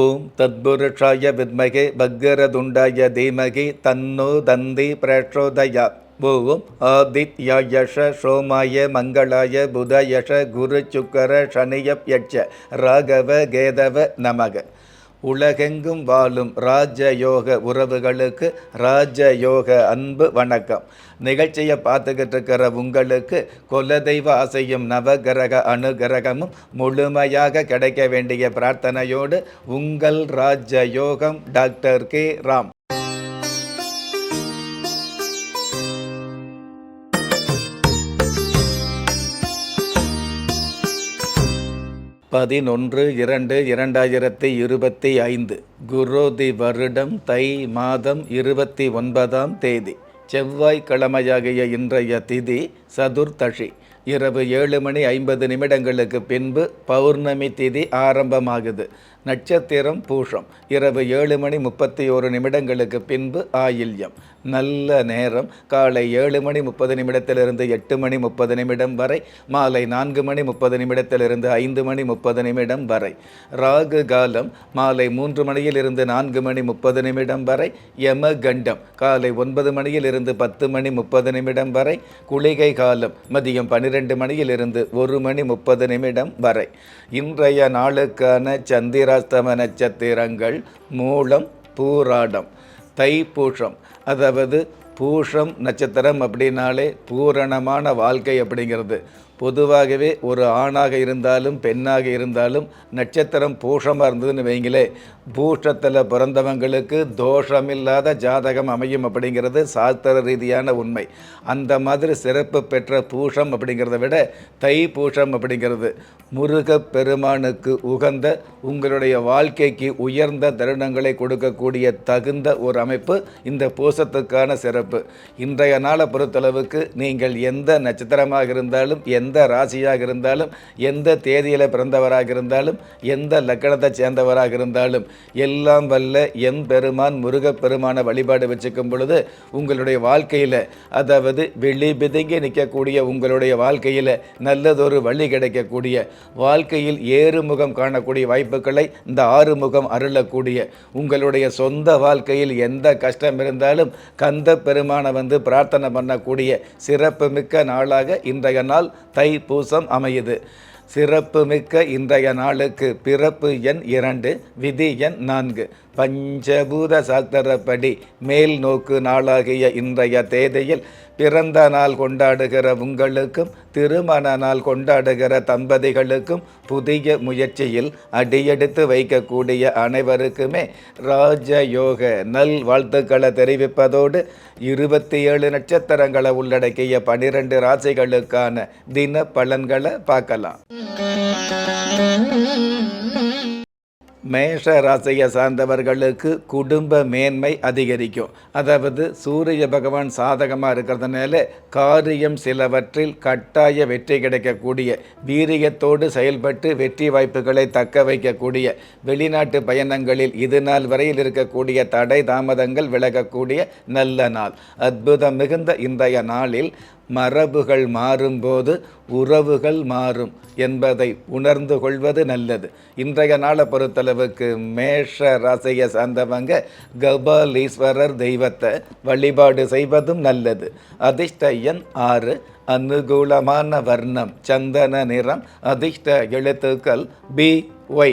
ஓம் தத்புருஷாய வித்மகே பக்கரதுண்டாய தீமகி தன்னோ தந்தி பிரச்சோதயாத். ஓம் ஆதித்யாயஷ சோமாய மங்களாய புதயஷ குரு சுக்கர சனியப்யட்ச ராகவ கேதவ நமக. உலகெங்கும் வாழும் ராஜயோக உறவுகளுக்கு ராஜயோக அன்பு வணக்கம். நிகழ்ச்சியை பார்த்துக்கிட்டு இருக்கிற உங்களுக்கு குலதெய்வ ஆசையும் நவகிரக அனுகிரகமும் முழுமையாக கிடைக்க வேண்டிய பிரார்த்தனையோடு உங்கள் ராஜயோகம் டாக்டர் கே ராம். 11/2/2025 குரோதி வருடம் தை மாதம் 29ஆம் தேதி செவ்வாய்க்கிழமையாகிய இன்றைய திதி சதுர்த்தசி. இரவு 7:50 பின்பு பௌர்ணமி திதி ஆரம்பமாகுது. நட்சத்திரம் பூஷம். இரவு 7:31 பின்பு ஆயில்யம். நல்ல நேரம் காலை 7:30 8:30 வரை, மாலை 4:30 5:30 வரை. ராகு காலம் மாலை 3 4:30 வரை. யமகண்டம் காலை 9 10:30 வரை. குளிகை காலம் மதியம் 12 1:30 வரை. இன்றைய நாளுக்கான சந்திராஸ்தம நட்சத்திரங்கள் மூலம், பூராடம், தைப்பூஷம். அதாவது பூஷம் நட்சத்திரம் அப்படின்னாலே பூரணமான வாழ்க்கை அப்படிங்கிறது. பொதுவாகவே ஒரு ஆணாக இருந்தாலும் பெண்ணாக இருந்தாலும் நட்சத்திரம் பூஷமாக இருந்ததுன்னு வைங்களே, பூஷத்தில் பிறந்தவங்களுக்கு தோஷமில்லாத ஜாதகம் அமையும் அப்படிங்கிறது சாஸ்திர ரீதியான உண்மை. அந்த மாதிரி சிறப்பு பெற்ற பூஷம் அப்படிங்கிறத விட தை பூஷம் அப்படிங்கிறது முருகப் பெருமானுக்கு உகந்த, உங்களுடைய வாழ்க்கைக்கு உயர்ந்த தருணங்களை கொடுக்கக்கூடிய தகுந்த ஒரு அமைப்பு இந்த பூசத்துக்கான சிறப்பு. இன்றைய நாளை பொறுத்தளவுக்கு நீங்கள் எந்த நட்சத்திரமாக இருந்தாலும், எந்த ராசியாக இருந்தாலும், எந்த தேதியில் பிறந்தவராக இருந்தாலும், எந்த லக்கணத்தை சேர்ந்தவராக இருந்தாலும், எல்லாம் வல்ல எம் பெருமான் முருகப்பெருமான வழிபாடு வச்சுக்கும் பொழுது உங்களுடைய வாழ்க்கையில், அதாவது வெளி பிதுங்கி நிற்கக்கூடிய உங்களுடைய வாழ்க்கையில் நல்லதொரு வழி கிடைக்கக்கூடிய, வாழ்க்கையில் ஏறுமுகம் காணக்கூடிய வாய்ப்புகளை இந்த ஆறுமுகம் அருளக்கூடிய, உங்களுடைய சொந்த வாழ்க்கையில் எந்த கஷ்டம் இருந்தாலும் கந்த பெருமானை வந்து பிரார்த்தனை பண்ணக்கூடிய சிறப்பு மிக்க நாளாக இன்றைய நாள் தைப்பூசம் அமையுது. சிறப்பு மிக்க இன்றைய நாளுக்கு பிறப்பு எண் 2, விதி எண் 4. பஞ்சபூத சாஸ்திரப்படி மேல் நோக்கு நாளாகிய இன்றைய தேதியில் பிறந்த நாள் கொண்டாடுகிற உங்களுக்கும், திருமண நாள் கொண்டாடுகிற தம்பதிகளுக்கும், புதிய முயற்சியில் அடியெடுத்து வைக்கக்கூடிய அனைவருக்குமே ராஜயோக நல் வாழ்த்துக்களை தெரிவிப்பதோடு 27 நட்சத்திரங்களை உள்ளடக்கிய 12 ராசிகளுக்கான தின பலன்களை பார்க்கலாம். மேஷ ராசியை சார்ந்தவர்களுக்கு குடும்ப மேன்மை அதிகரிக்கும். அதாவது சூரிய பகவான் சாதகமாக இருக்கிறதுனால காரியம் சிலவற்றில் கட்டாய வெற்றி கிடைக்கக்கூடிய, வீரியத்தோடு செயல்பட்டு வெற்றி வாய்ப்புகளை தக்க வைக்கக்கூடிய, வெளிநாட்டு பயணங்களில் இது நாள் வரையில் இருக்கக்கூடிய தடை தாமதங்கள் விலகக்கூடிய நல்ல நாள். அற்புதம் மிகுந்த இன்றைய நாளில் மரபுகள் மாறும்போது உறவுகள் மாறும் என்பதை உணர்ந்து கொள்வது நல்லது. இன்றைய நாளை பொறுத்தளவுக்கு மேஷ ராசியை சார்ந்தவங்க கபாலீஸ்வரர் தெய்வத்தை வழிபாடு செய்வதும் நல்லது. அதிர்ஷ்ட எண் 6. அனுகூலமான வர்ணம் சந்தன நிறம். அதிர்ஷ்ட எழுத்துக்கள் BY.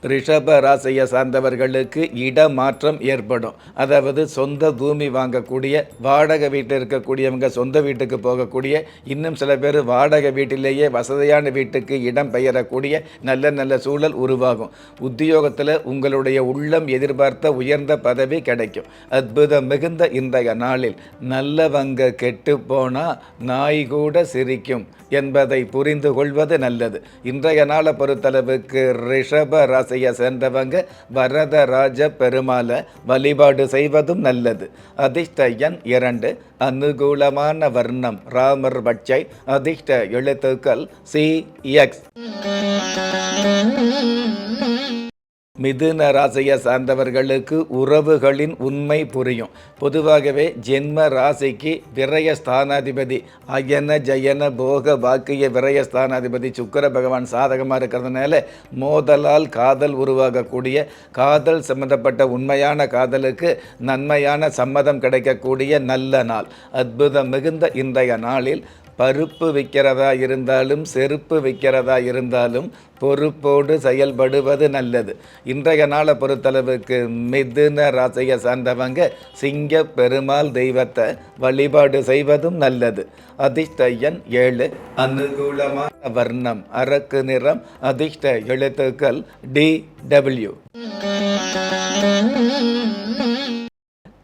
ரிஷப ராசியை சார்ந்தவர்களுக்கு இடமாற்றம் ஏற்படும். அதாவது சொந்த பூமி வாங்கக்கூடிய, வாடகை வீட்டில் இருக்கக்கூடியவங்க சொந்த வீட்டுக்கு போகக்கூடிய, இன்னும் சில பேர் வாடகை வீட்டிலேயே வசதியான வீட்டுக்கு இடம் பெயரக்கூடிய நல்ல நல்ல சூழல் உருவாகும். உத்தியோகத்தில் உங்களுடைய உள்ளம் எதிர்பார்த்த உயர்ந்த பதவி கிடைக்கும். அற்புதம் மிகுந்த இன்றைய நாளில் நல்லவங்க கெட்டு போனால் நாய் கூட சிரிக்கும் என்பதை புரிந்து கொள்வது நல்லது. இன்றைய நாளை பொறுத்தளவுக்கு ரிஷப ராசியை சேர்ந்தவங்க வரதராஜ பெருமாளை வழிபாடு செய்வதும் நல்லது. அதிர்ஷ்ட எண் 2. அனுகூலமான வர்ணம் ராமர் பச்சை. அதிர்ஷ்ட எழுத்துக்கள் CX. மிதுன ராசியை சார்ந்தவர்களுக்கு உறவுகளின் உண்மை புரியும். பொதுவாகவே ஜென்ம ராசிக்கு விரயஸ்தானாதிபதி அயன ஜயன போக பாக்கிய விரயஸ்தானாதிபதி சுக்கிர பகவான் சாதகமாக இருக்கிறதுனால மோதலால் காதல் உருவாகக்கூடிய, காதல் சம்பந்தப்பட்ட உண்மையான காதலுக்கு நன்மையான சம்மதம் கிடைக்கக்கூடிய நல்ல நாள். அற்புதம் மிகுந்த இன்றைய நாளில் பருப்பு விற்கிறதா இருந்தாலும் செருப்பு விற்கிறதா இருந்தாலும் பொறுப்போடு செயல்படுவது நல்லது. இன்றைய நாளை பொறுத்தளவுக்கு மிதுன ராசியை சார்ந்தவங்க சிங்க பெருமாள் தெய்வத்தை வழிபாடு செய்வதும் நல்லது. அதிர்ஷ்ட எண் 7, அனுகூலமான வர்ணம் அரக்கு நிறம், அதிர்ஷ்ட எழுத்துக்கள் DW.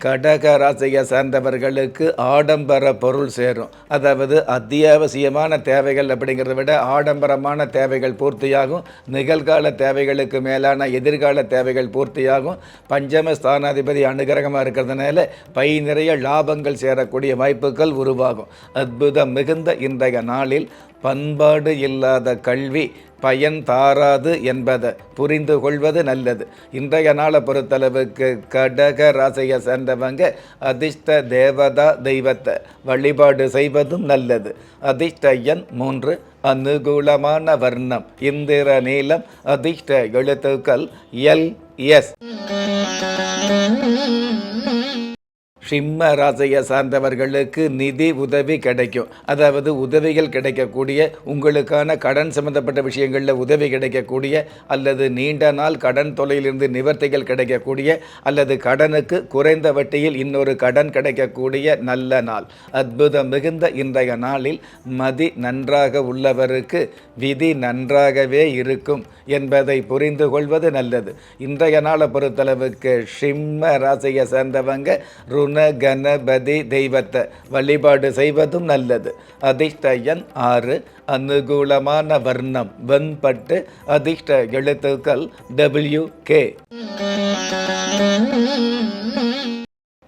கடக ராசியை சார்ந்தவர்களுக்கு ஆடம்பர பொருள் சேரும். அதாவது அத்தியாவசியமான தேவைகள் அப்படிங்கிறத விட ஆடம்பரமான தேவைகள் பூர்த்தியாகும். நிகழ்கால தேவைகளுக்கு மேலான எதிர்கால தேவைகள் பூர்த்தியாகும். பஞ்சம ஸ்தானாதிபதி அனுகிரகமாக இருக்கிறதுனால பை நிறைய லாபங்கள் சேரக்கூடிய வாய்ப்புகள் உருவாகும். அற்புதம் மிகுந்த இன்றைய நாளில் பண்பாடு இல்லாத கல்வி பயன் தாராது என்பதை புரிந்து கொள்வது நல்லது. இன்றைய நாளை பொறுத்தளவுக்கு கடக ராசியை சேர்ந்தவங்க அதிர்ஷ்ட தேவதா தெய்வத்தை வழிபாடு செய்வதும் நல்லது. அதிர்ஷ்ட எண் 3, அனுகூலமான வர்ணம் இந்திர நீலம், அதிர்ஷ்ட எழுத்துக்கள் LS. சிம்ம ராசியை சார்ந்தவர்களுக்கு நிதி உதவி கிடைக்கும். அதாவது உதவிகள் கிடைக்கக்கூடிய, உங்களுக்கான கடன் சம்பந்தப்பட்ட விஷயங்களில் உதவி கிடைக்கக்கூடிய, அல்லது நீண்ட நாள் கடன் தொல்லையிலிருந்து நிவர்த்திகள் கிடைக்கக்கூடிய, அல்லது கடனுக்கு குறைந்த வட்டியில் இன்னொரு கடன் கிடைக்கக்கூடிய நல்ல நாள். அற்புதம் மிகுந்த இன்றைய நாளில் மதி நன்றாக உள்ளவருக்கு விதி நன்றாகவே இருக்கும் என்பதை புரிந்து கொள்வது நல்லது. இன்றைய நாளை பொறுத்தளவுக்கு சிம்ம ராசியை சேர்ந்தவங்க கணபதி தெய்வத்தை வழிபாடு செய்வதும் நல்லது. அதிர்ஷ்ட எண் 6, அனுகூலமான வர்ணம் வெண்பட்டு, அதிர்ஷ்ட எழுத்துக்கள் WK.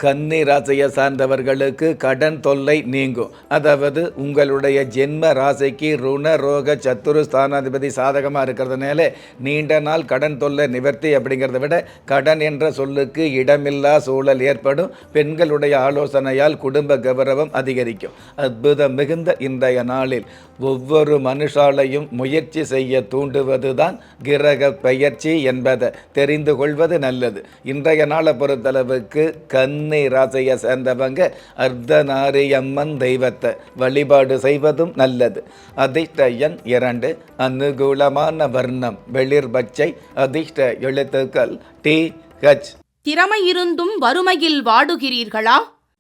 கன்னி ராசியை சார்ந்தவர்களுக்கு கடன் தொல்லை நீங்கும். அதாவது உங்களுடைய ஜென்ம ராசிக்கு ருண ரோக சத்துரு ஸ்தானாதிபதி சாதகமாக இருக்கிறதுனால நீண்ட நாள் கடன் தொல்லை நிவர்த்தி அப்படிங்கிறத விட கடன் என்ற சொல்லுக்கு இடமில்லா சூழல் ஏற்படும். பெண்களுடைய ஆலோசனையால் குடும்ப கௌரவம் அதிகரிக்கும். அற்புதம் மிகுந்த இன்றைய நாளில் ஒவ்வொரு மனுஷாலையும் முயற்சி செய்ய தூண்டுவது தான் கிரக பெயர்ச்சி என்பதை தெரிந்து கொள்வது நல்லது. இன்றைய நாளை பொறுத்தளவுக்கு கன்னி ராசியை சேர்ந்தவங்க அர்த்தநாரியம்மன் தெய்வத்தை வழிபாடு செய்வதும் நல்லது. அதிர்ஷ்ட எண் 2, அனுகூலமான வர்ணம் வெளிர் பச்சை, அதிர்ஷ்ட எழுத்துக்கள் TH. திறமை இருந்தும் வறுமையில் வாடுகிறீர்களா?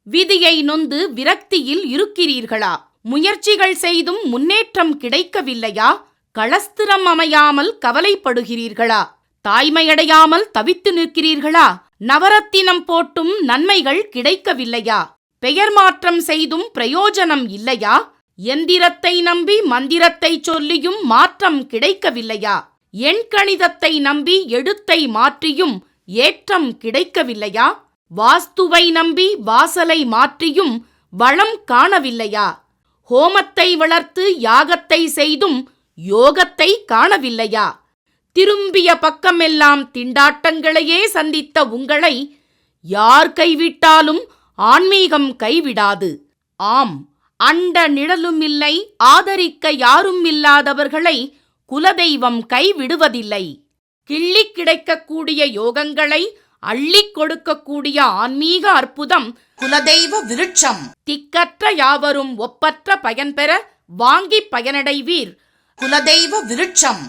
விதியை நொந்து விரக்தியில் இருக்கிறீர்களா? முயற்சிகள் செய்தும் முன்னேற்றம் கிடைக்கவில்லையா? களஸ்திரம் அமையாமல் கவலைப்படுகிறீர்களா? தாய்மையடையாமல் தவித்து நிற்கிறீர்களா? நவரத்தினம் போட்டும் நன்மைகள் கிடைக்கவில்லையா? பெயர் மாற்றம் செய்தும் பிரயோஜனம் இல்லையா? எந்திரத்தை நம்பி மந்திரத்தை சொல்லியும் மாற்றம் கிடைக்கவில்லையா? எண்கணிதத்தை நம்பி எழுத்தை மாற்றியும் ஏற்றம் கிடைக்கவில்லையா? வாஸ்துவை நம்பி வாசலை மாற்றியும் வளம் காணவில்லையா? ஹோமத்தை வளர்த்து யாகத்தை செய்தும் யோகத்தை காணவில்லையா? திரும்பிய பக்கமெல்லாம் திண்டாட்டங்களையே சந்தித்த உங்களை யார் கைவிட்டாலும் ஆன்மீகம் கைவிடாது. ஆம், அண்ட நிழலுமில்லை, ஆதரிக்க யாரும் இல்லாதவர்களை குலதெய்வம் கைவிடுவதில்லை. கிள்ளிக் கிடைக்கக்கூடிய யோகங்களை அள்ளிக் கொடுக்கக்கூடிய ஆன்மீக அற்புதம் குலதெய்வ விருட்சம். திக்கற்ற யாவரும் ஒப்பற்ற பயன்பெற வாங்கி பயனடைவீர். குலதெய்வ விருட்சம்.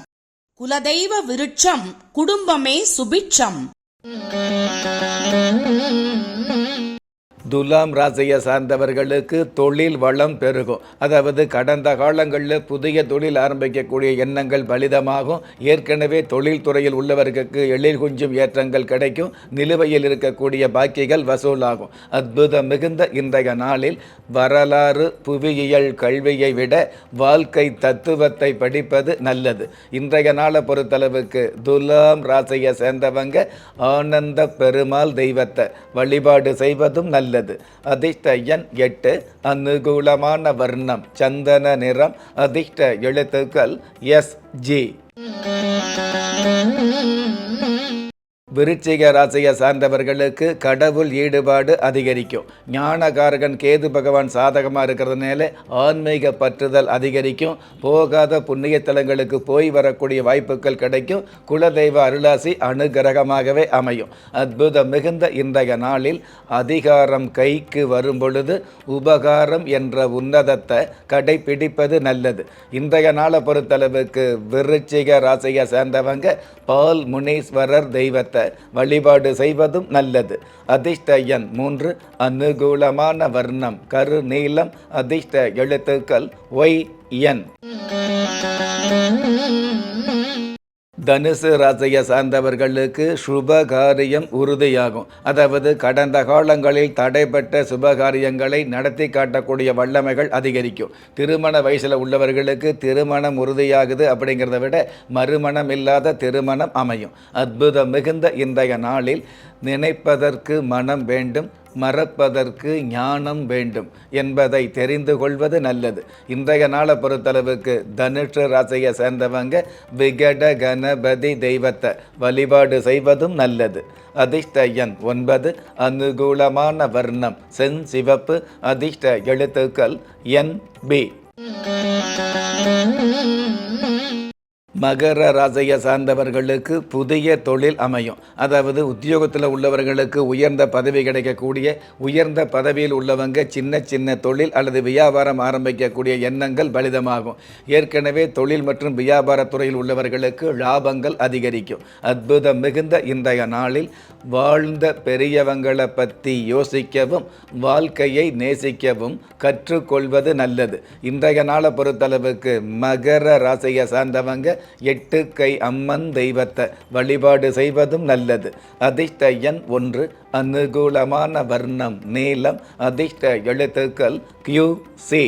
குலதெய்வ விருட்சம் குடும்பமே சுபிட்சம். துலாம் ராசியை சார்ந்தவர்களுக்கு தொழில் வளம் பெருகும். அதாவது கடந்த காலங்களில் புதிய தொழில் ஆரம்பிக்கக்கூடிய எண்ணங்கள் பலிதமாகும். ஏற்கனவே தொழில் துறையில் உள்ளவர்களுக்கு எழில் கொஞ்சம் ஏற்றங்கள் கிடைக்கும். நிலுவையில் இருக்கக்கூடிய பாக்கிகள் வசூலாகும். அற்புதம் மிகுந்த இன்றைய நாளில் வரலாறு புவியியல் கல்வியை விட வாழ்க்கை தத்துவத்தை படிப்பது நல்லது. இன்றைய நாளை பொறுத்தளவுக்கு துலாம் ராசியை சேர்ந்தவங்க ஆனந்த பெருமாள் தெய்வத்தை வழிபாடு செய்வதும் நல்லது. அதிர்ஷ்ட எண் 8, அனுகூலமான வர்ணம் சந்தன நிறம், அதிர்ஷ்ட எழுத்துக்கள் SG. விருச்சிக ராசியை சார்ந்தவர்களுக்கு கடவுள் ஈடுபாடு அதிகரிக்கும். ஞானகாரகன் கேது பகவான் சாதகமாக இருக்கிறதுனால ஆன்மீக பற்றுதல் அதிகரிக்கும். போகாத புண்ணிய தலங்களுக்கு போய் வரக்கூடிய வாய்ப்புகள் கிடைக்கும். குலதெய்வ அருளாசி அனுகிரகமாகவே அமையும். அற்புதம் மிகுந்த இன்றைய நாளில் அதிகாரம் கைக்கு வரும் பொழுது உபகாரம் என்ற உன்னதத்தை கடைபிடிப்பது நல்லது. இன்றைய நாளை பொறுத்தளவுக்கு விருச்சிக ராசியை சேர்ந்தவங்க பால் முனீஸ்வரர் தெய்வத்தை வழிபாடு செய்வதும் நல்லது. அதிர்ஷ்ட எண் 3, அனுகூலமான வர்ணம் கரு நீலம், அதிர்ஷ்ட எழுத்துக்கள் YN. தனுசு ராசியை சார்ந்தவர்களுக்கு சுபகாரியம் உறுதியாகும். அதாவது கடந்த காலங்களில் தடைப்பட்ட சுபகாரியங்களை நடத்தி காட்டக்கூடிய வல்லமைகள் அதிகரிக்கும். திருமண வயசில் உள்ளவர்களுக்கு திருமணம் உறுதியாகுது அப்படிங்கிறத விட மறுமணம் இல்லாத திருமணம் அமையும். அற்புதம் மிகுந்த இன்றைய நாளில் நினைப்பதற்கு மனம் வேண்டும், மறப்பதற்கு ஞானம் வேண்டும் என்பதை தெரிந்து கொள்வது நல்லது. இன்றைய நாளை பொறுத்தளவுக்கு தனுஷ ராசியை சேர்ந்தவங்க விகட கணபதி தெய்வத்தை வழிபாடு செய்வதும் நல்லது. அதிர்ஷ்ட எண் 9, அனுகூலமான வர்ணம் செஞ்சிவப்பு, அதிர்ஷ்ட எழுத்துக்கள் NB. மகர ராசியை சார்ந்தவர்களுக்கு புதிய தொழில் அமையும். அதாவது உத்தியோகத்தில் உள்ளவர்களுக்கு உயர்ந்த பதவி கிடைக்கக்கூடிய, உயர்ந்த பதவியில் உள்ளவங்க சின்ன சின்ன தொழில் அல்லது வியாபாரம் ஆரம்பிக்கக்கூடிய எண்ணங்கள் பலிதமாகும். ஏற்கனவே தொழில் மற்றும் வியாபாரத்துறையில் உள்ளவர்களுக்கு லாபங்கள் அதிகரிக்கும். அற்புதம் மிகுந்த இன்றைய நாளில் வாழ்ந்த பெரியவங்களை பற்றி யோசிக்கவும் வாழ்க்கையை நேசிக்கவும் கற்றுக்கொள்வது நல்லது. இன்றைய நாளை பொறுத்தளவுக்கு மகர ராசியை சார்ந்தவங்க 8 கை அம்மன் தெய்வத்தை வழிபாடு செய்வதும் நல்லது. அதிர்ஷ்ட எண் 1, அனுகூலமான வர்ணம் நீலம், அதிர்ஷ்ட எழுத்துக்கள் QC.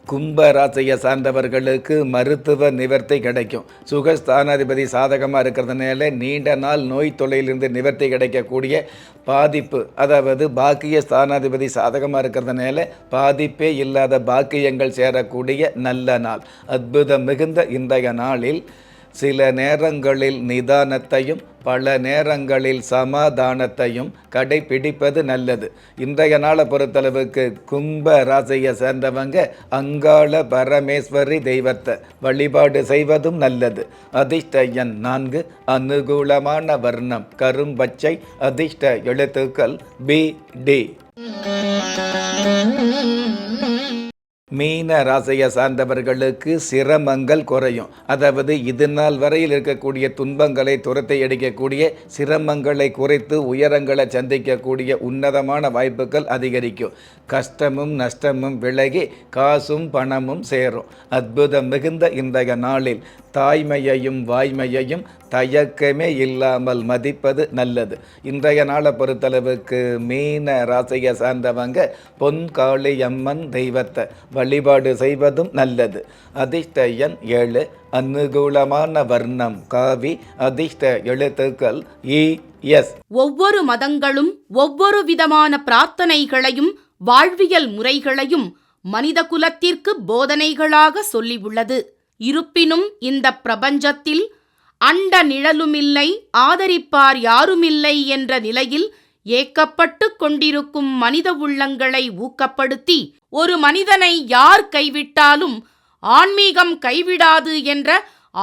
கும்ப ராசியை சார்ந்தவர்களுக்கு மருத்துவ நிவர்த்தி கிடைக்கும். சுகஸ்தானாதிபதி சாதகமாக இருக்கிறதுனால நீண்ட நாள் நோய் தொல்லையிலிருந்து நிவர்த்தி கிடைக்கக்கூடிய பாதிப்பு, அதாவது பாக்கிய ஸ்தானாதிபதி சாதகமாக இருக்கிறதுனால பாதிப்பே இல்லாத பாக்கியங்கள் சேரக்கூடிய நல்ல நாள். அற்புதம் மிகுந்த இன்றைய நாளில் சில நேரங்களில் நிதானத்தையும் பல நேரங்களில் சமாதானத்தையும் கடைபிடிப்பது நல்லது. இன்றைய நாளை பொறுத்தளவுக்கு கும்ப ராசியை சேர்ந்தவங்க அங்காள பரமேஸ்வரி தெய்வத்தை வழிபாடு செய்வதும் நல்லது. அதிர்ஷ்ட எண் 4, அனுகூலமான வர்ணம் கரும்பச்சை, அதிர்ஷ்ட எழுத்துக்கள் BD. மீன ராசியை சார்ந்தவர்களுக்கு சிரமங்கள் குறையும். அதாவது இது நாள் வரையில் இருக்கக்கூடிய துன்பங்களை துரத்தை அடிக்கக்கூடிய, சிரமங்களை குறைத்து உயரங்களை சந்திக்கக்கூடிய உன்னதமான வாய்ப்புகள் அதிகரிக்கும். கஷ்டமும் நஷ்டமும் விலகி காசும் பணமும் சேரும். அற்புதம் மிகுந்த இன்றைய நாளில் தாய்மையையும் வாய்மையையும் தயக்கமே இல்லாமல் மதிப்பது நல்லது. இன்றைய நாளை பொறுத்தளவுக்கு மீன ராசியை சார்ந்தவங்க பொன்காளி அம்மன் தெய்வத்தை வழிபாடு செய்வதும் நல்லது. அதிர்ஷ்ட எண் 7, அனுகூலமான வர்ணம் காவி, அதிர்ஷ்ட எழுத்துக்கள் ES. ஒவ்வொரு மதங்களும் ஒவ்வொரு விதமான பிரார்த்தனைகளையும் வாழ்வியல் முறைகளையும் மனித குலத்திற்கு போதனைகளாக சொல்லியுள்ளது. இருப்பினும் இந்த பிரபஞ்சத்தில் அண்ட நிழலுமில்லை, ஆதரிப்பார் யாருமில்லை என்ற நிலையில் ஏக்கப்பட்டு கொண்டிருக்கும் மனித உள்ளங்களை ஊக்கப்படுத்தி ஒரு மனிதனை யார் கைவிட்டாலும் ஆன்மீகம் கைவிடாது என்ற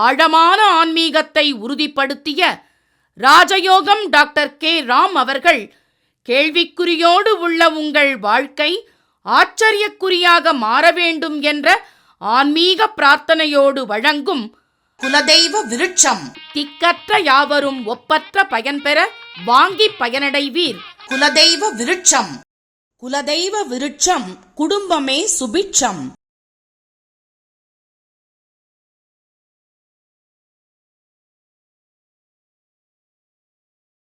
ஆழமான ஆன்மீகத்தை உறுதிப்படுத்திய ராஜயோகம் டாக்டர் K. ராம் அவர்கள் கேள்விக்குறியோடு உள்ள உங்கள் வாழ்க்கை ஆச்சரியக்குறியாக மாற வேண்டும் என்ற ஆன்மீக பிரார்த்தனையோடு வழங்கும் குலதெய்வ விருட்சம். திக்கற்ற யாவரும் ஒப்பற்ற பயன்பெற வாங்கி பயனடைவீர். குலதெய்வ விருட்சம். குலதெய்வ விருட்சம் குடும்பமே சுபிட்சம்.